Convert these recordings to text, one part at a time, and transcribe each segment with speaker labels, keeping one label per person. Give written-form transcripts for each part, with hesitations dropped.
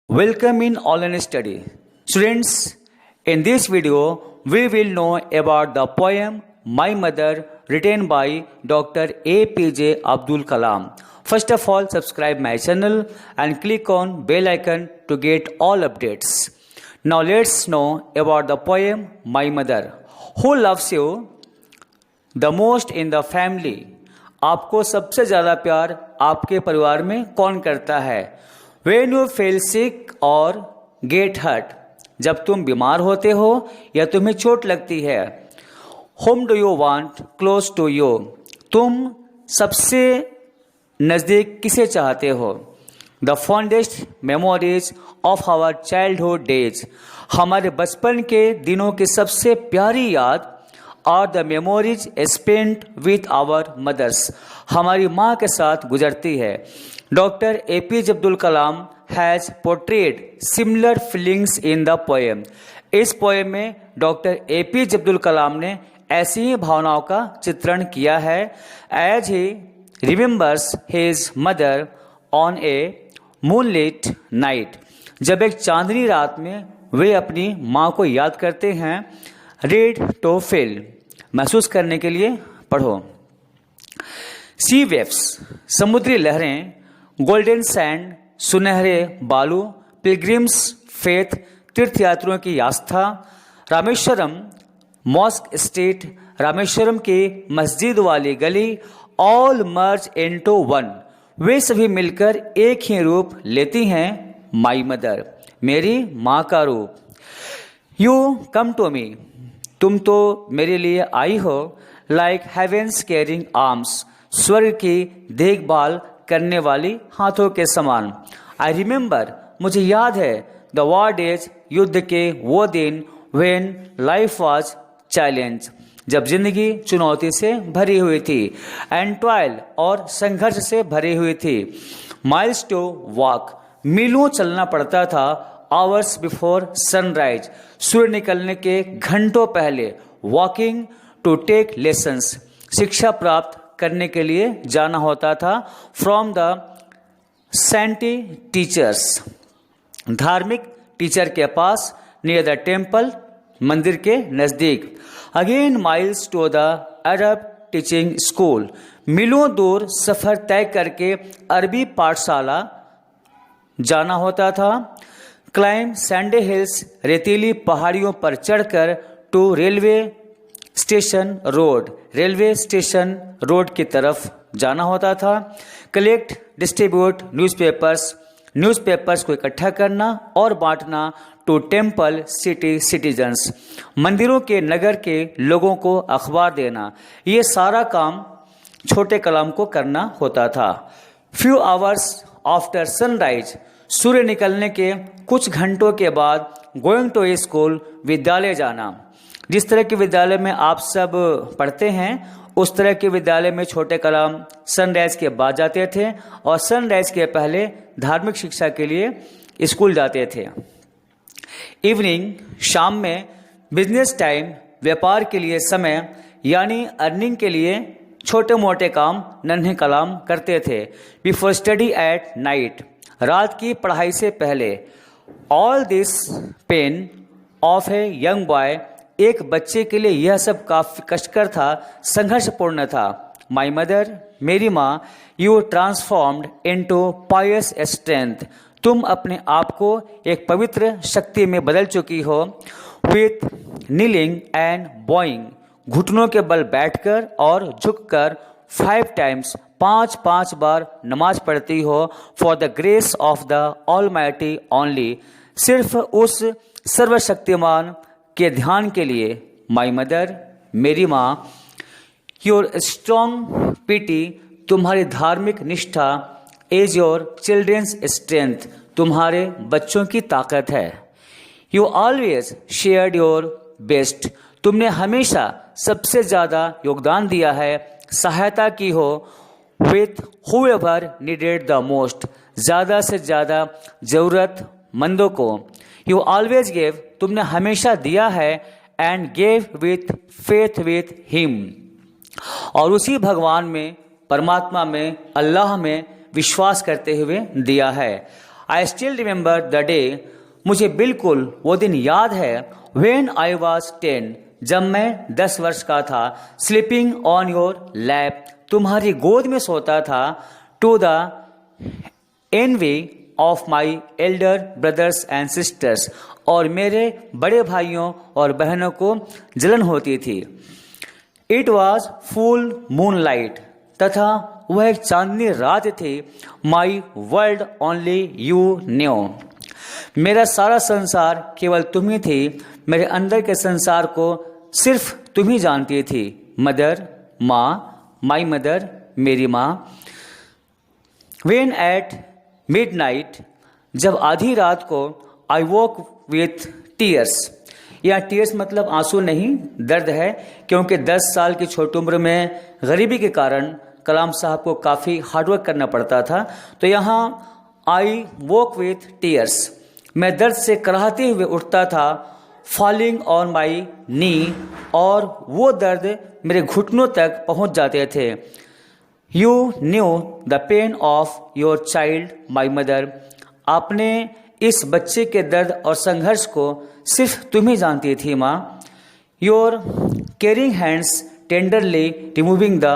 Speaker 1: Welcome in online study. Students, in this video, we will know about the poem My Mother written by Dr. APJ Abdul Kalam. First of all, subscribe my channel and click on bell icon to get all updates. Now let's know about the poem My Mother. Who loves you the most in the family? आपको सबसे ज़्यादा प्यार आपके परिवार में कौन करता है? When you feel sick or get hurt, जब तुम बीमार होते हो या तुम्हें चोट लगती है. Whom do you want close to you? तुम सबसे नज़दीक किसे चाहते हो? The fondest memories of our childhood days. हमारे बचपन के दिनों की सबसे प्यारी याद और the memories spent with our mothers. हमारी माँ के साथ गुजरती है. Doctor APJ Abdul Kalam has portrayed similar feelings in the poem. इस पोएम में डॉक्टर APJ अब्दुल कलाम ने ऐसी ही भावनाओं का चित्रण किया है. As he remembers his mother on a moonlit night. जब एक चांदनी रात में वे अपनी माँ को याद करते हैं. रीड टू फील, महसूस करने के लिए पढ़ो. सी वेव्स, समुद्री लहरें. गोल्डन सैंड, सुनहरे बालू. पिलग्रिम्स फेथ, तीर्थयात्रियों की आस्था. रामेश्वरम, मॉस्क स्ट्रीट, रामेश्वरम की मस्जिद वाली गली. ऑल मर्ज इनटू वन, वे सभी मिलकर एक ही रूप लेती हैं. माई मदर, मेरी माँ का रूप. यू कम टू मी, तुम तो मेरे लिए आई हो. लाइक हेवेंस केयरिंग आर्म्स, स्वर्ग की देखभाल करने वाली हाथों के समान. आई रिमेंबर, मुझे याद है. द वॉर डेज, युद्ध के वो दिन. व्हेन लाइफ वाज चैलेंज, जब जिंदगी चुनौती से भरी हुई थी. एंड टॉयल, और संघर्ष से भरी हुई थी. माइल्स टू वॉक, मीलों चलना पड़ता था. आवर्स बिफोर सनराइज, सूर्य निकलने के घंटों पहले. वॉकिंग टू टेक लेसन्स, शिक्षा प्राप्त करने के लिए जाना होता था. फ्रॉम द सेंटी टीचर्स, धार्मिक टीचर के पास. नियर द टेम्पल, मंदिर के नज़दीक. Again miles to the Arab teaching school, मीलों दूर सफ़र तय करके अरबी पाठशाला जाना होता था. क्लाइम सैंडे हिल्स, रेतीली पहाड़ियों पर चढ़कर. To railway station road, railway station road की तरफ जाना होता था. कलेक्ट डिस्ट्रीब्यूट न्यूज़पेपर्स, न्यूज़पेपर्स को इकट्ठा करना और बांटना. टू टेम्पल सिटी सिटीजन्स, मंदिरों के नगर के लोगों को अखबार देना. ये सारा काम छोटे कलाम को करना होता था. फ्यू आवर्स आफ्टर सनराइज, सूर्य निकलने के कुछ घंटों के बाद. गोइंग टू स्कूल, विद्यालय जाना. जिस तरह के विद्यालय में आप सब पढ़ते हैं उस तरह के विद्यालय में छोटे कलाम सनराइज के बाद जाते थे और सनराइज के पहले धार्मिक शिक्षा के लिए स्कूल जाते थे. इवनिंग, शाम में. बिजनेस टाइम, व्यापार के लिए समय, यानी अर्निंग के लिए छोटे मोटे काम नन्हे कलाम करते थे. बिफोर स्टडी एट नाइट, रात की पढ़ाई से पहले. All this pain of a young boy, एक बच्चे के लिए यह सब काफी कष्टकर था, संघर्षपूर्ण था. माई मदर, मेरी माँ. You transformed into pious strength, तुम अपने आप को एक पवित्र शक्ति में बदल चुकी हो. विथ नीलिंग एंड बॉइंग, घुटनों के बल बैठकर और झुककर. 5 टाइम्स, 5 बार नमाज पढ़ती हो. For the grace of the almighty only, सिर्फ उस सर्वशक्तिमान के ध्यान के लिए. माई मदर, मेरी माँ. योर स्ट्रॉन्ग पिटी, तुम्हारी धार्मिक निष्ठा. इज योर चिल्ड्रेंस स्ट्रेंथ, तुम्हारे बच्चों की ताकत है. You always shared your best, तुमने हमेशा सबसे ज़्यादा योगदान दिया है, सहायता की हो. With whoever needed the most, ज़्यादा से ज़्यादा ज़रूरतमंदों को. यू ऑलवेज गेव, तुमने हमेशा दिया है. And gave with faith with him, और उसी भगवान में, परमात्मा में, अल्लाह में विश्वास करते हुए दिया है. I still remember the day, मुझे बिल्कुल वो दिन याद है, व्हेन आई वॉज 10, जब मैं 10 वर्ष का था, स्लीपिंग ऑन योर लैप, तुम्हारी गोद में सोता था, to the envy of my elder brothers and sisters, और मेरे बड़े भाइयों और बहनों को जलन होती थी। इट वॉज फुल मूनलाइट, तथा वह एक चांदनी रात थी। My world only you new, मेरा सारा संसार केवल तुम ही थी, मेरे अंदर के संसार को सिर्फ तुम ही जानती थी। मदर, माँ, माई मदर, मेरी माँ। When at midnight, जब आधी रात को, I woke with tears, या टीयर्स मतलब आंसू नहीं, दर्द है, क्योंकि 10 साल की छोटी उम्र में गरीबी के कारण कलाम साहब को काफ़ी हार्डवर्क करना पड़ता था। तो यहाँ आई वोक विथ टीयर्स, मैं दर्द से कराहते हुए उठता था, फॉलिंग ऑन माई नी, और वो दर्द मेरे घुटनों तक पहुँच जाते थे। You new the pain of your child my mother, आपने इस बच्चे के दर्द और संघर्ष को सिर्फ तुम ही जानती थी माँ। Your caring hands tenderly removing the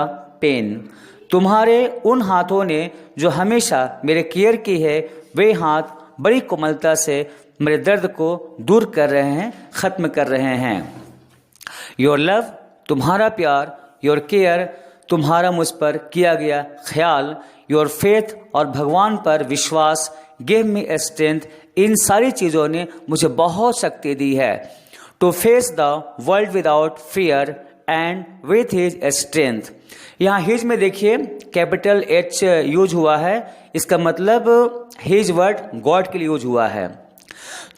Speaker 1: pain, तुम्हारे उन हाथों ने जो हमेशा मेरे केयर की है, वे हाथ बड़ी कोमलता से मेरे दर्द को दूर कर रहे हैं, ख़त्म कर रहे हैं। योर लव, तुम्हारा प्यार, योर केयर, तुम्हारा मुझ पर किया गया ख्याल, योर फेथ, और भगवान पर विश्वास, गिव मी ए स्ट्रेंथ, इन सारी चीज़ों ने मुझे बहुत शक्ति दी है। To face the world without fear and with his strength, यहाँ हिज में देखिए कैपिटल H यूज हुआ है, इसका मतलब हिज वर्ड गॉड के लिए यूज हुआ है।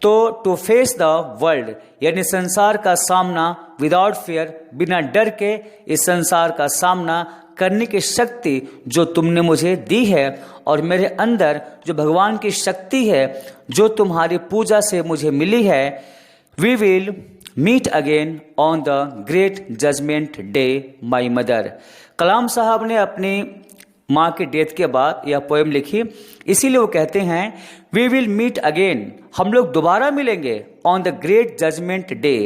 Speaker 1: तो टू फेस द वर्ल्ड यानी संसार का सामना, विदाउट फियर, बिना डर के इस संसार का सामना करने की शक्ति जो तुमने मुझे दी है, और मेरे अंदर जो भगवान की शक्ति है जो तुम्हारी पूजा से मुझे मिली है। We will meet again on the great judgment day my mother. Kalam साहब ने अपनी माँ के डेथ के बाद यह पोएम लिखी, इसीलिए वो कहते हैं वी विल मीट अगेन, हम लोग दोबारा मिलेंगे, on the great judgment day.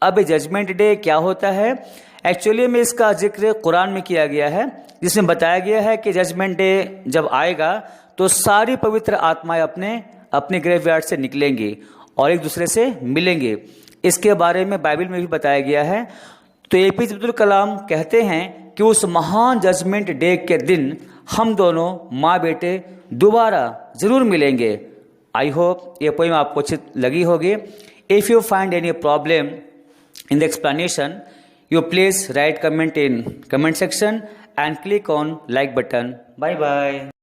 Speaker 1: अब जजमेंट डे क्या होता है? एक्चुअली में इसका जिक्र कुरान में किया गया है, जिसमें बताया गया है कि जजमेंट डे जब आएगा तो सारी पवित्र आत्माएं अपने ग्रेवयार्ड से निकलेंगी और एक दूसरे से मिलेंगे। इसके बारे में बाइबल में भी बताया गया है। तो एपीजे अब्दुल कलाम कहते हैं कि उस महान जजमेंट डे के दिन हम दोनों माँ बेटे दोबारा जरूर मिलेंगे। आई होप ये पोएम आपको अच्छी लगी होगी। If you find any problem in the explanation, you please write comment in comment section and click on like button. Bye bye.